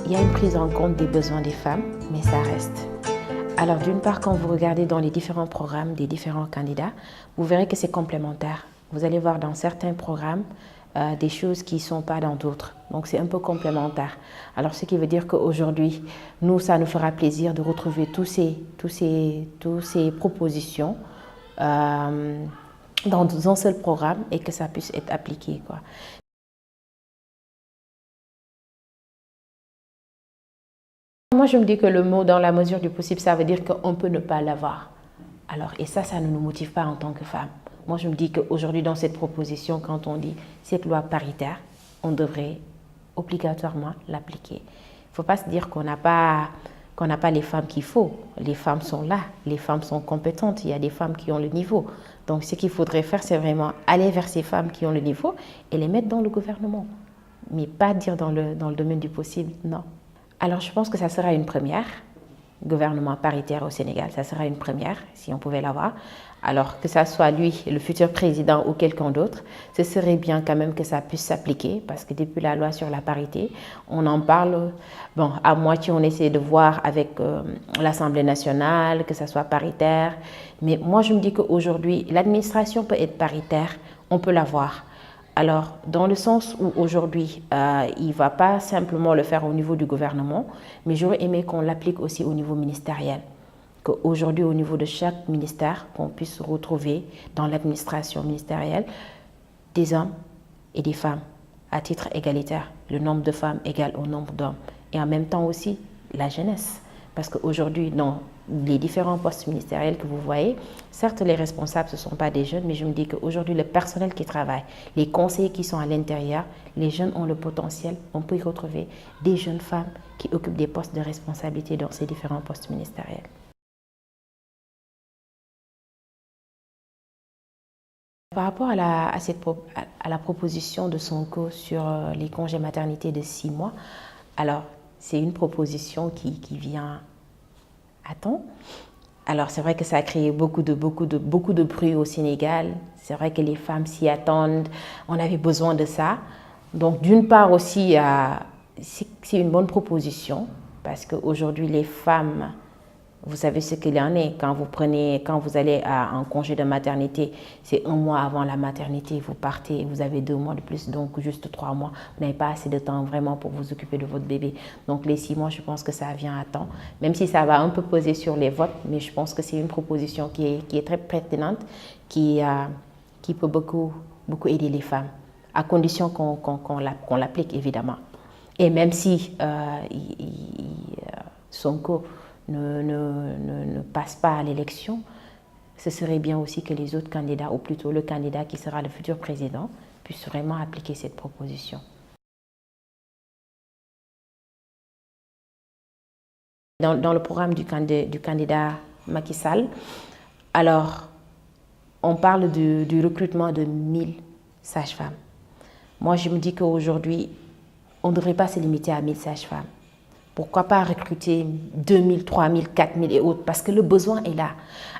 il y a une prise en compte des besoins des femmes, mais ça reste. Alors d'une part, quand vous regardez dans les différents programmes des différents candidats, vous verrez que c'est complémentaire. Vous allez voir dans certains programmes des choses qui ne sont pas dans d'autres. Donc c'est un peu complémentaire. Alors ce qui veut dire qu'aujourd'hui, nous, ça nous fera plaisir de retrouver toutes ces propositions dans un seul programme et que ça puisse être appliqué, quoi. Moi, je me dis que le mot dans la mesure du possible, ça veut dire qu'on peut ne pas l'avoir. Alors, et ça ne nous motive pas en tant que femme. Moi, je me dis qu'aujourd'hui, dans cette proposition, quand on dit cette loi paritaire, on devrait obligatoirement l'appliquer. Il ne faut pas se dire qu'on n'a pas les femmes qu'il faut. Les femmes sont là, les femmes sont compétentes, il y a des femmes qui ont le niveau. Donc, ce qu'il faudrait faire, c'est vraiment aller vers ces femmes qui ont le niveau et les mettre dans le gouvernement. Mais pas dire dans le domaine du possible, non. Alors, je pense que ça sera une première. Gouvernement paritaire au Sénégal, ça sera une première, si on pouvait l'avoir. Alors, que ça soit lui, le futur président ou quelqu'un d'autre, ce serait bien quand même que ça puisse s'appliquer, parce que depuis la loi sur la parité, on en parle, bon, à moitié on essaie de voir avec l'Assemblée nationale, que ça soit paritaire. Mais moi, je me dis qu'aujourd'hui, l'administration peut être paritaire, on peut l'avoir. Alors, dans le sens où aujourd'hui, il ne va pas simplement le faire au niveau du gouvernement, mais j'aurais aimé qu'on l'applique aussi au niveau ministériel. Qu'aujourd'hui, au niveau de chaque ministère, qu'on puisse retrouver dans l'administration ministérielle des hommes et des femmes à titre égalitaire. Le nombre de femmes égale au nombre d'hommes. Et en même temps aussi, la jeunesse. Parce qu'aujourd'hui, dans les différents postes ministériels que vous voyez, certes, les responsables, ce ne sont pas des jeunes, mais je me dis qu'aujourd'hui, le personnel qui travaille, les conseillers qui sont à l'intérieur, les jeunes ont le potentiel. On peut y retrouver des jeunes femmes qui occupent des postes de responsabilité dans ces différents postes ministériels. Par rapport à la proposition de Sonko sur les congés maternité de 6 mois, alors c'est une proposition qui vient à temps. Alors c'est vrai que ça a créé beaucoup de bruit au Sénégal. C'est vrai que les femmes s'y attendent. On avait besoin de ça. Donc d'une part aussi, c'est une bonne proposition parce qu'aujourd'hui les femmes, vous savez ce qu'il en est. Quand vous allez en congé de maternité, c'est 1 mois avant la maternité, vous partez, vous avez 2 mois de plus, donc juste 3 mois. Vous n'avez pas assez de temps vraiment pour vous occuper de votre bébé. Donc les 6 mois, je pense que ça vient à temps. Même si ça va un peu peser sur les votes, mais je pense que c'est une proposition qui est très pertinente, qui peut beaucoup aider les femmes, à condition qu'on l'applique évidemment. Et même si Sonko ne passe pas à l'élection, ce serait bien aussi que les autres candidats, ou plutôt le candidat qui sera le futur président, puisse vraiment appliquer cette proposition. Dans le programme du candidat Macky Sall, alors on parle du recrutement de 1000 sages-femmes. Moi, je me dis qu'aujourd'hui, on ne devrait pas se limiter à 1000 sages-femmes. Pourquoi pas recruter 2000, 3000, 4000 et autres, parce que le besoin est là.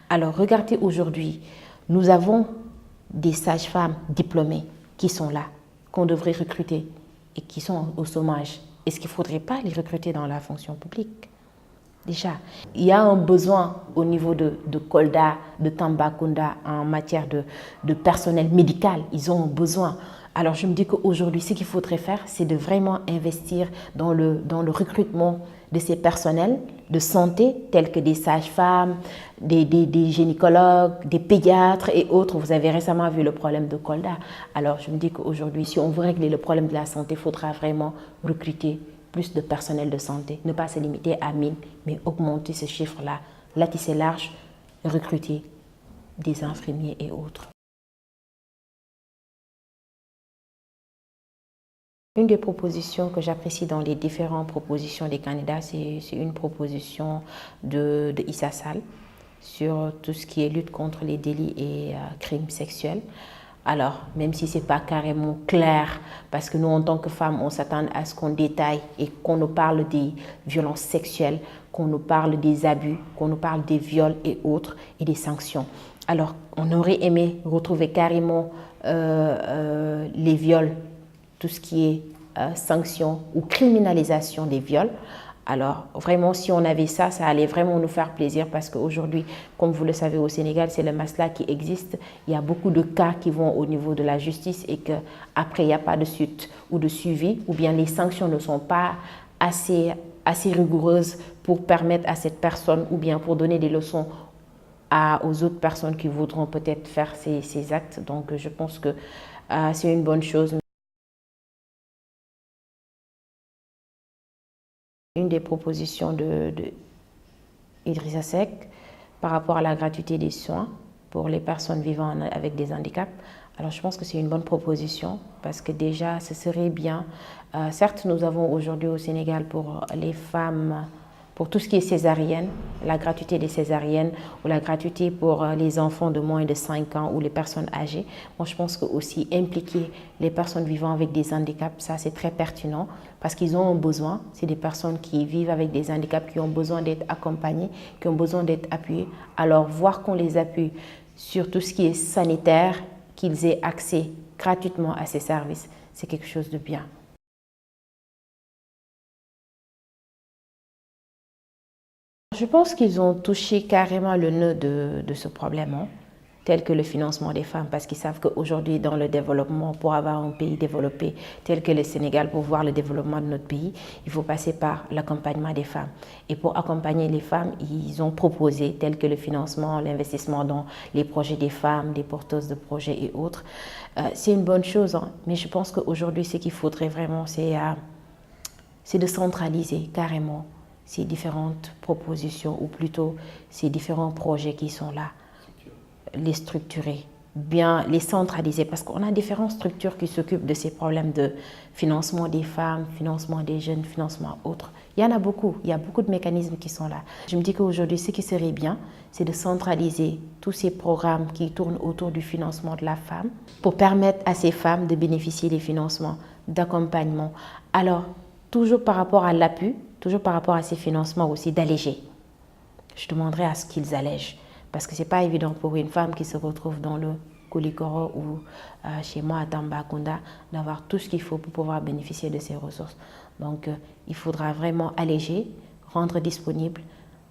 Alors regardez aujourd'hui, nous avons des sages-femmes diplômées qui sont là, qu'on devrait recruter et qui sont au chômage. Est-ce qu'il ne faudrait pas les recruter dans la fonction publique? Déjà, il y a un besoin au niveau de Kolda, de Tambacounda en matière de personnel médical. Ils ont besoin. Alors je me dis qu'aujourd'hui, ce qu'il faudrait faire, c'est de vraiment investir dans le recrutement de ces personnels de santé, tels que des sages-femmes, des gynécologues, des pédiatres et autres. Vous avez récemment vu le problème de Kolda. Alors je me dis qu'aujourd'hui, si on veut régler le problème de la santé, il faudra vraiment recruter plus de personnel de santé. Ne pas se limiter à 1000, mais augmenter ce chiffre-là, latisser large, recruter des infirmiers et autres. Une des propositions que j'apprécie dans les différentes propositions des candidats, c'est une proposition de Issa Sall sur tout ce qui est lutte contre les délits et crimes sexuels. Alors, même si ce n'est pas carrément clair, parce que nous, en tant que femmes, on s'attend à ce qu'on détaille et qu'on nous parle des violences sexuelles, qu'on nous parle des abus, qu'on nous parle des viols et autres, et des sanctions. Alors, on aurait aimé retrouver carrément les viols, tout ce qui est sanction ou criminalisation des viols. Alors, vraiment, si on avait ça, ça allait vraiment nous faire plaisir parce qu'aujourd'hui, comme vous le savez, au Sénégal, c'est le masla qui existe. Il y a beaucoup de cas qui vont au niveau de la justice et qu'après, il n'y a pas de suite ou de suivi ou bien les sanctions ne sont pas assez rigoureuses pour permettre à cette personne ou bien pour donner des leçons aux autres personnes qui voudront peut-être faire ces actes. Donc, je pense que c'est une bonne chose. Une des propositions de Idrissa Seck par rapport à la gratuité des soins pour les personnes vivant avec des handicaps. Alors je pense que c'est une bonne proposition parce que déjà ce serait bien. Certes, nous avons aujourd'hui au Sénégal pour les femmes, pour tout ce qui est césarienne, la gratuité des césariennes ou la gratuité pour les enfants de moins de 5 ans ou les personnes âgées. Moi, je pense que aussi impliquer les personnes vivant avec des handicaps, ça c'est très pertinent parce qu'ils ont un besoin. C'est des personnes qui vivent avec des handicaps, qui ont besoin d'être accompagnées, qui ont besoin d'être appuyées. Alors, voir qu'on les appuie sur tout ce qui est sanitaire, qu'ils aient accès gratuitement à ces services, c'est quelque chose de bien. Je pense qu'ils ont touché carrément le nœud de ce problème, hein, tel que le financement des femmes, parce qu'ils savent qu'aujourd'hui, dans le développement, pour avoir un pays développé tel que le Sénégal, pour voir le développement de notre pays, il faut passer par l'accompagnement des femmes. Et pour accompagner les femmes, ils ont proposé, tel que le financement, l'investissement dans les projets des femmes, des porteuses de projets et autres. C'est une bonne chose, hein, mais je pense qu'aujourd'hui, ce qu'il faudrait vraiment, c'est de centraliser carrément ces différentes propositions, ou plutôt ces différents projets qui sont là, les structurer, bien les centraliser, parce qu'on a différentes structures qui s'occupent de ces problèmes de financement des femmes, financement des jeunes, financement autres. Il y en a beaucoup, il y a beaucoup de mécanismes qui sont là. Je me dis qu'aujourd'hui, ce qui serait bien, c'est de centraliser tous ces programmes qui tournent autour du financement de la femme pour permettre à ces femmes de bénéficier des financements, d'accompagnement. Alors, toujours par rapport à l'appui, toujours par rapport à ces financements aussi, d'alléger. Je demanderai à ce qu'ils allègent. Parce que ce n'est pas évident pour une femme qui se retrouve dans le Koulikoro ou chez moi à Tambacounda d'avoir tout ce qu'il faut pour pouvoir bénéficier de ces ressources. Donc, il faudra vraiment alléger, rendre disponible,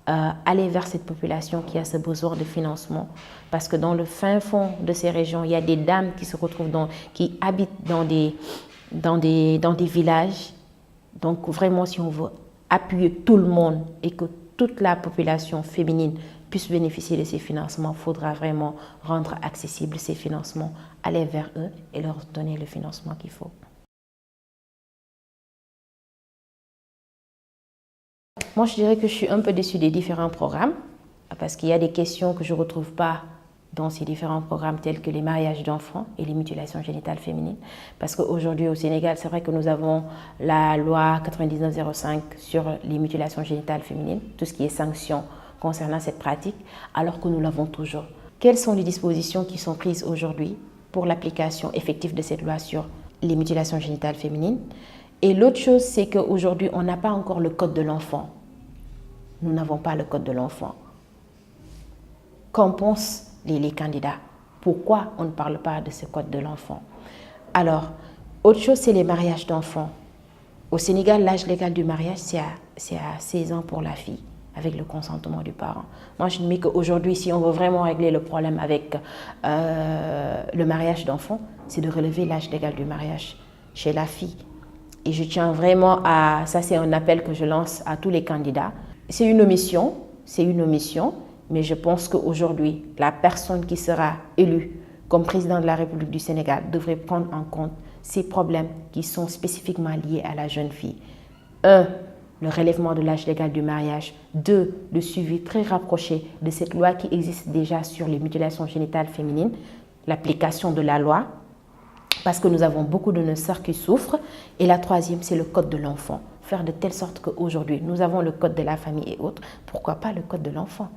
aller vers cette population qui a ce besoin de financement. Parce que dans le fin fond de ces régions, il y a des dames qui se retrouvent qui habitent dans des villages. Donc, vraiment, si on veut appuyer tout le monde et que toute la population féminine puisse bénéficier de ces financements, il faudra vraiment rendre accessibles ces financements, aller vers eux et leur donner le financement qu'il faut. Moi, je dirais que je suis un peu déçue des différents programmes parce qu'il y a des questions que je ne retrouve pas dans ces différents programmes tels que les mariages d'enfants et les mutilations génitales féminines. Parce qu'aujourd'hui au Sénégal, c'est vrai que nous avons la loi 9905 sur les mutilations génitales féminines, tout ce qui est sanctions concernant cette pratique, alors que nous l'avons toujours. Quelles sont les dispositions qui sont prises aujourd'hui pour l'application effective de cette loi sur les mutilations génitales féminines? Et l'autre chose, c'est qu'aujourd'hui, on n'a pas encore le code de l'enfant. Nous n'avons pas le code de l'enfant. Qu'en pensent les candidats? Pourquoi on ne parle pas de ce code de l'enfant? Alors, autre chose, c'est les mariages d'enfants. Au Sénégal, l'âge légal du mariage, c'est à 16 ans pour la fille, avec le consentement du parent. Moi, je me dis qu'aujourd'hui, si on veut vraiment régler le problème avec le mariage d'enfants, c'est de relever l'âge légal du mariage chez la fille. Et je tiens vraiment à... Ça, c'est un appel que je lance à tous les candidats. C'est une omission, mais je pense qu'aujourd'hui, la personne qui sera élue comme président de la République du Sénégal devrait prendre en compte ces problèmes qui sont spécifiquement liés à la jeune fille. 1, le relèvement de l'âge légal du mariage. 2, le suivi très rapproché de cette loi qui existe déjà sur les mutilations génitales féminines, l'application de la loi, parce que nous avons beaucoup de nos sœurs qui souffrent. Et la 3e, c'est le code de l'enfant. Faire de telle sorte qu'aujourd'hui, nous avons le code de la famille et autres. Pourquoi pas le code de l'enfant?